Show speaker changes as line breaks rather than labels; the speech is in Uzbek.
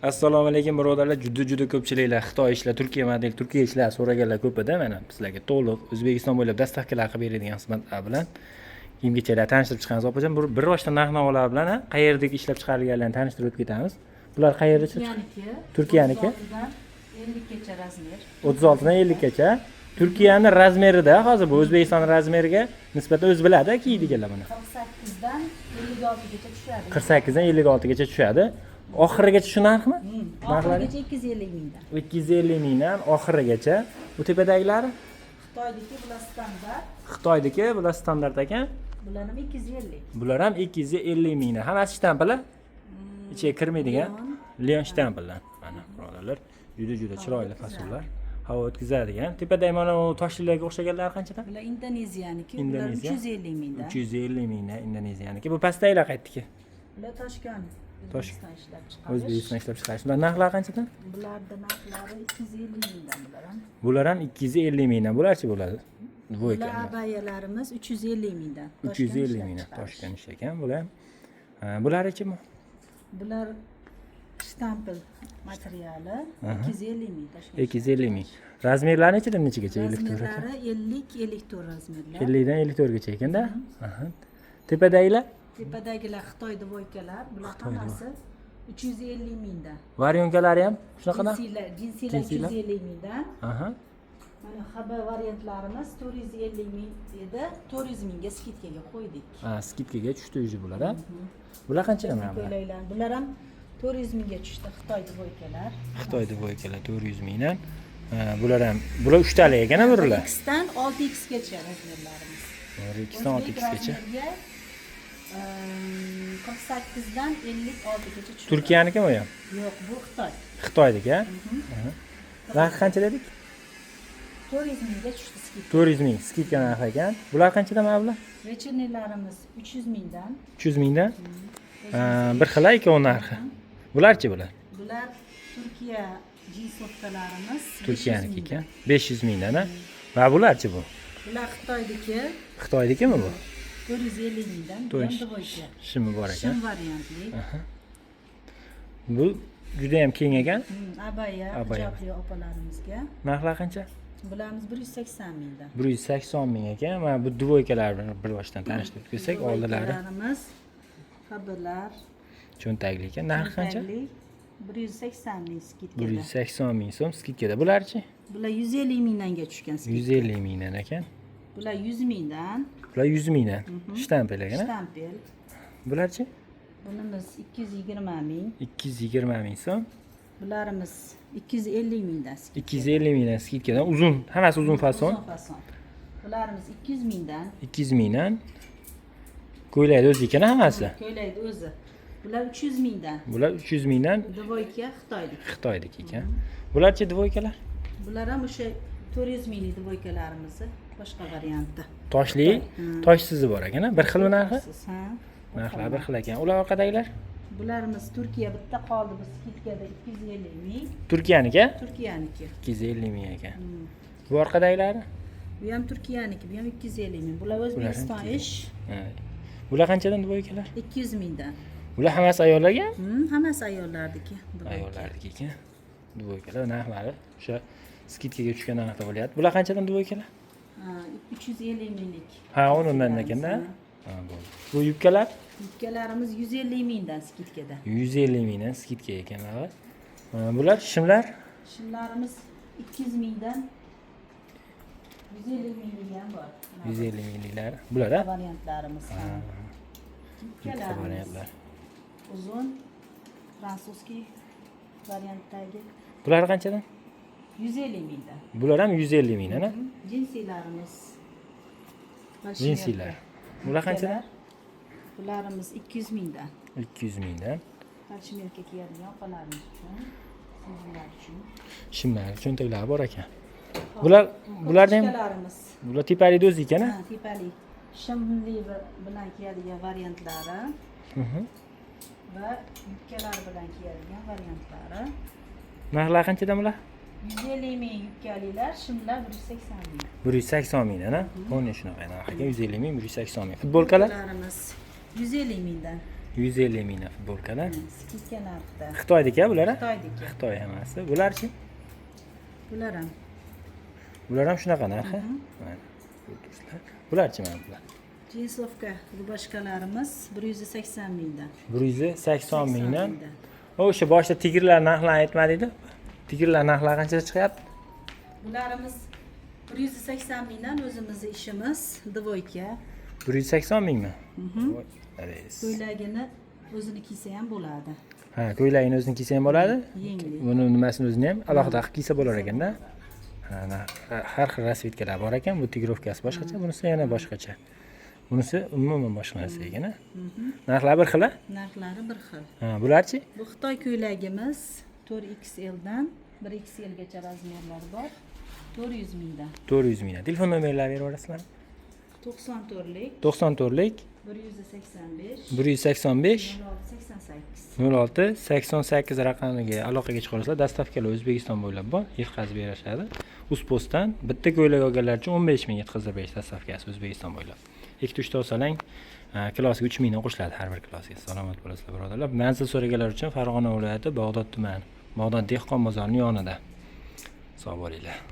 Assalomu alaykum birodarlar. Juda ko'pchiliklar Xitoy ishlar, Turkiya model, Turkiya ishlar so'raganlar ko'p edi. Mana sizlarga to'liq O'zbekiston bo'ylab dastavkalar qilib beradigan xizmatlar bilan kiyim-kechaklar tanishtirib chiqamiz. Opajon, bir boshda narx-navolar bilan qayerdagi ishlab chiqarilganlarni tanishtirib o'tib ketamiz. Bular qayerda? Turkiyaniki.
50 gacha razmer.
36 dan 50 gacha. Turkiyani razmerida, hozir bu O'zbekiston razmeriga nisbatan o'zi biladi kiydiganlar buni.
48 dan 56 gacha tushadi.
48 dan 56 gacha tushadi. Oxirigacha shu narxmi?
Oxirigacha 250 mingdan.
250 mingdan oxirigacha. Bu tepadagilari
Xitoydagi bular standart.
Xitoydagi bular standart ekan.
Bular ham 250.
Bular ham 250 mingdan. Hammasi shtampli. Ichiga kirmaydigan Leon shtampli. Mana birodarlar, juda chiroyli fasullar. Havo o'tkazadigan. Tepadagi mana u toshlarga o'xshaganlar qanchadan?
Bular Indoneziyaniki. Bular 350 mingdan.
350 mingdan Indoneziyaniki. Bu pastdagilar qaytdiki?
Bular Toshkent.
Toshkent
ishlab chiqarish.
O'zbekiston ishlab chiqarish. Bular narxlari qanchadan?
Bularning narxlari 250 mingdan bular ham.
Bular ham 250 mingdan. Bularchi bo'ladi?
Bular abayalarimiz 350 mingdan.
350 mingdan Toshkent ish ekan. Bular ham. Bularchi bu?
Bular shtampl materiali 250 ming Toshkent.
250 ming. Razmerlari nechadan nechigacha? 54 gacha.
Razmerlari 50-54 razmerlar.
50 dan 54 gacha ekanda. Tepadagilar?
Tepadagilar Xitoy dvoykalar, bular hammasi 350 mingdan.
Varyonkalari ham shunaqadan?
Jinsilar 250 mingdan.
Aha.
Mana haba variantlarimiz 450 ming edi, 400 mingga skidkaga qo'ydik.
Ha, skidkaga tushdi o'zi bular, ha? Bular qanchadan mana bular?
Bular ham 400 mingga tushdi Xitoy dvoykalar.
Xitoy dvoykalar 400 mingdan. Bular ham, bular 3 tali ekan, bular.
X dan 6X gacha razmerlarimiz.
2 dan 6X gacha.
48 dan 56 gacha tushdi.
Turkiyaniki mi ham?
Yo'q, bu Xitoy.
Xitoydagi, ha? Narxi qancha dedik?
400 mingga tushdi skidka.
400 ming skidka narxi ekan. Bular qanchadan mana bular?
Vecherniylarimiz 300 mingdan.
300 mingdan. Bir xil ikkovi narxi. Bularchi bular?
Bular Turkiya jinsofkalarimiz.
Turkiyaniki ekan. 500 mingdan, ha? Va bularchi bu?
Bular Xitoydagi.
Xitoydikimi bu?
450 mingdan. Bu ham dvoyka.
Shimi bor ekan.
Shim variantli.
Bu juda ham keng ekan.
Abaya, hijobli opalarimizga.
Narxlar qancha?
Bularimiz 180 mingdan.
180 ming ekan. Mana bu dvoykalar bilan bir boshdan tanishtirib ko'rsak, oldilari.
Dvoykalarimiz habalar.
Cho'ntagli ekan. Narxi qancha?
180 ming skidkada.
180 ming so'm skidkada. Bularchi?
Bular 150 mingdanga tushgan skidka.
150 mingdan ekan.
Bular 100 mingdan.
Bular 100 mingdan. Shtampel ekan.
Shtampel.
Bularchi?
Bunimiz 220 ming.
220 ming so'm.
Bularimiz 250 mingdan skidka.
250 mingdan skidkadan uzun, hammasi uzun fason.
Uzun fason. Bularimiz 200 mingdan.
200 mingdan. Ko'ylakda o'zi ekan hammasi.
Ko'ylakda o'zi. Bular 300 mingdan.
Bular 300 mingdan.
Dvoyka Xitoylik.
Xitoydagi ekan. Bularchi dvoykalar?
Bular ham o'sha 400 minglik dvoykalarimiz boshqa variantda.
Toshli, toshsizi bor ekan, bir xil narxi?
Ha.
Narxlar bir xil ekan. Ular orqadagilar?
Bularimiz Turkiya bitta qoldi, biz skidkada 250 ming.
Turkiyaniki?
Turkiyaniki.
250 ming ekan. Bu orqadagilari?
Bu ham Turkiyaniki, bu ham 250 ming. Bular O'zbekiston ish.
Bular qanchadan dvoykalar?
200 mingdan.
Bular hammasi ayollarga?
Hammasi ayollarniki.
Ayollarniki ekan. Dvoykalar narxlari o'sha skidkaga tushgan narxda bo'lyapti. Bular qanchadan dvoykalar?
350 minglik.
Ha, o'rnidan ekanda. Ha, bo'ldi. Bu yubkalar?
Yubkalarimiz 150 mingdan skidkada.
150 mingdan skidka ekan, mana. Bular shimlar?
Shimlarimiz 200 mingdan 150 minglik ham bor.
150 mingliklar. Bular ha?
Variantlarimiz.
Variantlar.
Uzun fransuskiy variantdagi.
Bular qanchadan?
150 mingdan.
Bular ham 150 mingdan, ha?
Jinsilarimiz.
Jinsilar. Bular qanchadan?
Bularimiz 200 mingdan.
200 mingdan.
Kashmirga kiyadigan opalarimiz uchun, sizlar uchun.
Shimlar, cho'ntaklari bor ekan. Bularni ham bular tepalik o'zi ekan,
ha? Tepalik. Shimli bilan kiyadigan variantlari. Va yubkalar bilan kiyadigan variantlari.
Narxlar qanchadan bular?
150 ming yubkalilar, shimlar 180 ming.
180 mingdan, ha? Qo'ying shunaqa narx ekan, 150 ming, 180 ming. Futbolkalar?
Futbolkalarimiz 150 mingdan.
150 mingdan futbolkalar.
Skidka narxda.
Xitoydiki bular? Ha?
Xitoydiki.
Xitoy hammasi. Bularchi?
Bular ham
Bular ham shunaqa narxi? Mana. Bularchi mana bular?
jinsovka rubashkalarimiz 180 mingdan.
180 mingdan. O'sha boshida tigirlar narxlarini aytmadingda? Tigirlar narxlari qanchaga chiqyapti?
Bularimiz 180 mingdan o'zimizni ishimiz dvoyka.
180 mingmi?
Ko'ylagini o'zini kiysa ham bo'ladi.
Ha, ko'ylagini o'zini kiysa ham bo'ladi.
Yengli.
Buni nimasini o'zini ham alohida qilib kiysa bo'lar ekanda. Har xil rasvetkalar bor ekan. Bu tigrovkasi boshqacha, bunisi yana boshqacha. Bunisi umuman boshqa narsa ekan. Narxlari bir xil-a?
Narxlari bir xil.
Ha, bularchi?
Bu Xitoy ko'ylagimiz 4XL dan 1XL gacha razmerlar bor. 400 mingdan.
400 mingdan. Telefon nomerlarini berib yuborasizlarmi?
94lik
94lik
185
185
0688.
0688 raqamiga aloqaga chiqa olasizlar. Dastavkalar O'zbekiston bo'ylab bor, yetkazib berishadi. Uspostdan bitta ko'ylak olganlar uchun 15 ming yetkazib berish dastavkasi O'zbekiston bo'ylab. 2-3 ta olsalang, klassiga 3 mingdan qo'shiladi har bir klassiga. Salomat bo'lasizlar, birodarlar. Manzil so'raganlar uchun Farg'ona viloyati Bog'dod tumani, Bog'dod dehqon bozorining yonida. Sog' bo'linglar.